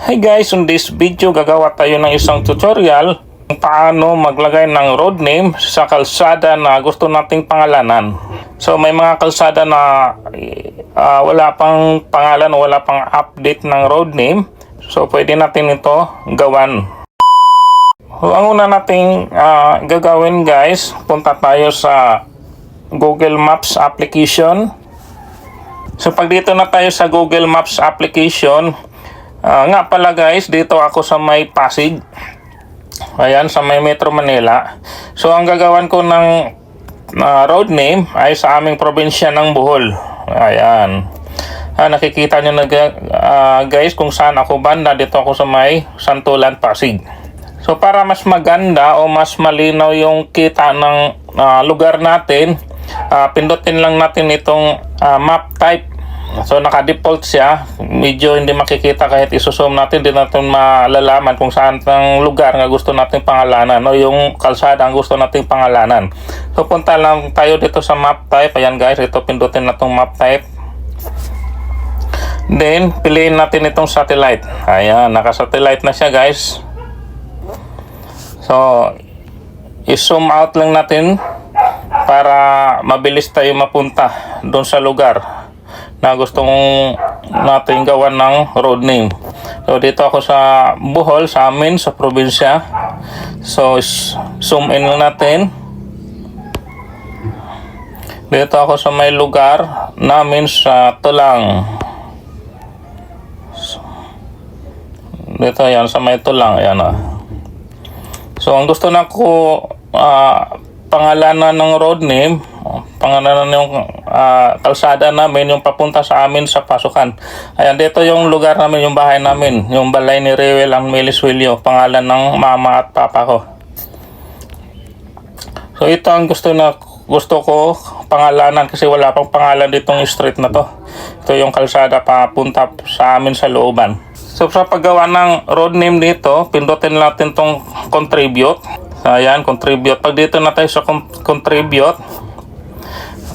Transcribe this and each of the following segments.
Hi guys, on this video gagawa tayo ng isang tutorial kung paano maglagay ng road name sa kalsada na gusto nating pangalanan. So may mga kalsada na wala pang pangalan o wala pang update ng road name. So pwede natin ito gawan. So, ang una nating gagawin guys, punta tayo sa Google Maps application. So pag dito na tayo sa Google Maps application, nga pala guys, dito ako sa may Pasig. Ayan, sa may Metro Manila. So ang gagawan ko ng road name ay sa aming probinsya ng Bohol. Ayan. Nakikita nyo na guys kung saan ako banda. Dito ako sa may Santulan, Pasig. So para mas maganda o mas malinaw yung kita ng lugar natin, pindutin lang natin itong map type. So naka-default siya, medyo hindi makikita kahit iso-zoom natin, hindi natin malalaman kung saan ang lugar nga gusto nating pangalanan o yung kalsada ang gusto nating pangalanan. So punta lang tayo dito sa map type. Ayan guys, ito pindutin na itong map type. Then piliin natin itong satellite. Ayan, naka-satellite na siya guys. So i-zoom out lang natin para mabilis tayo mapunta doon sa lugar na gustong natin gawan ng road name. So dito ako sa Bohol, sa amin, sa probinsya. So zoom in lang natin. Dito ako sa may lugar namin sa Tulang. Dito yan sa may Tulang, ayan o. So ang gusto na ko pangalanan ng road name, pangalanan yung kalsada namin, yung papunta sa amin sa pasukan. Ayan, dito yung lugar namin, yung bahay namin, yung balay ni Rewel ang Meliswilio, pangalan ng mama at papa ko. So ito ang gusto ko pangalanan kasi wala pang pangalan ditong street na to. Ito yung kalsada papunta sa amin sa looban. So sa paggawa ng road name dito, pindutin natin tong contribute. So, ayan, contribute. Pag dito na tayo sa contribute,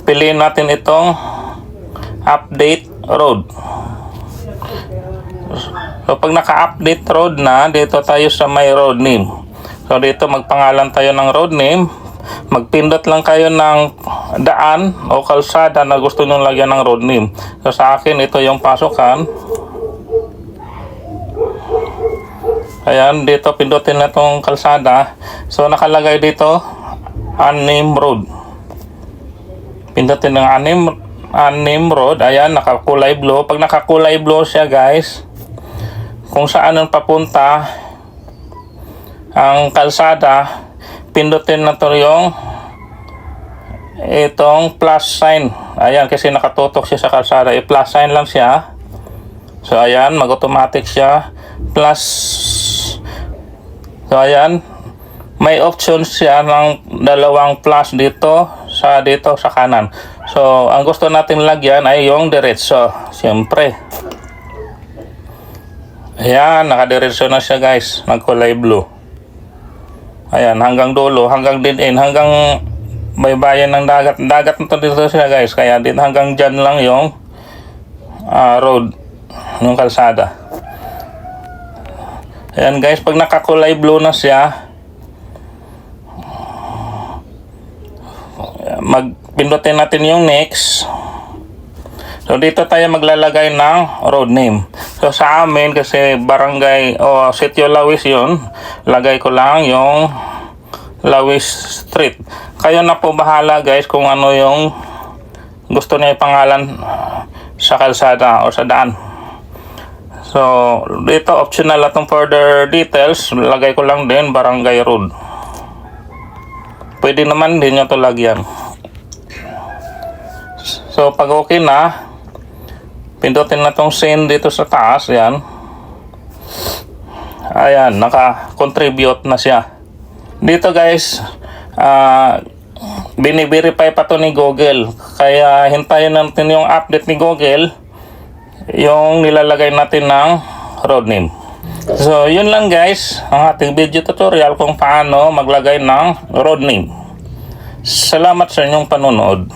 piliin natin itong update road. So pag naka-update road na, dito tayo sa may road name. So dito magpangalan tayo ng road name. Magpindot lang kayo ng daan o kalsada na gusto nyo lagyan ng road name. So sa akin, ito yung pasukan. Ayan, dito pindutin na itong kalsada. So nakalagay dito unnamed road. Pindutin ng unnamed road. Ayan, nakakulay blue. Pag nakakulay blue siya guys, kung saan ang papunta ang kalsada, pindutin na to yung itong plus sign. Ayan, kasi nakatutok siya sa kalsada, i-plus sign lang siya. So ayan, mag-automatic siya plus. So ayan, may option siya ng dalawang plus dito sa kanan. So ang gusto natin lagyan ay yung diretso, siyempre. Ayan, nakadiretso na siya guys, nagkulay blue. Ayan, hanggang dulo, hanggang dead end, hanggang baybayin ng dagat. Dagat na to dito siya guys, kaya din hanggang dyan lang yung road, yung kalsada. Ayan guys, pag nakakulay blue na siya, magpindutin natin yung next. So dito tayo maglalagay ng road name. So sa amin, kasi barangay o Sitio Lawis yun, lagay ko lang yung Lawis Street. Kayo na po bahala guys kung ano yung gusto niyo ipangalan sa kalsada o sa daan. So dito optional atong further details, lagay ko lang din barangay road. Pwede naman din nyo ito lagyan. So pag okay na, pindutin na tong send dito sa taas. Yan. Ayan, naka-contribute na siya. Dito guys, bini-verify pa to ni Google. Kaya hintayin natin yung update ni Google, yung nilalagay natin ng road name. So yun lang guys, ang ating video tutorial kung paano maglagay ng road name. Salamat sa inyong panonood.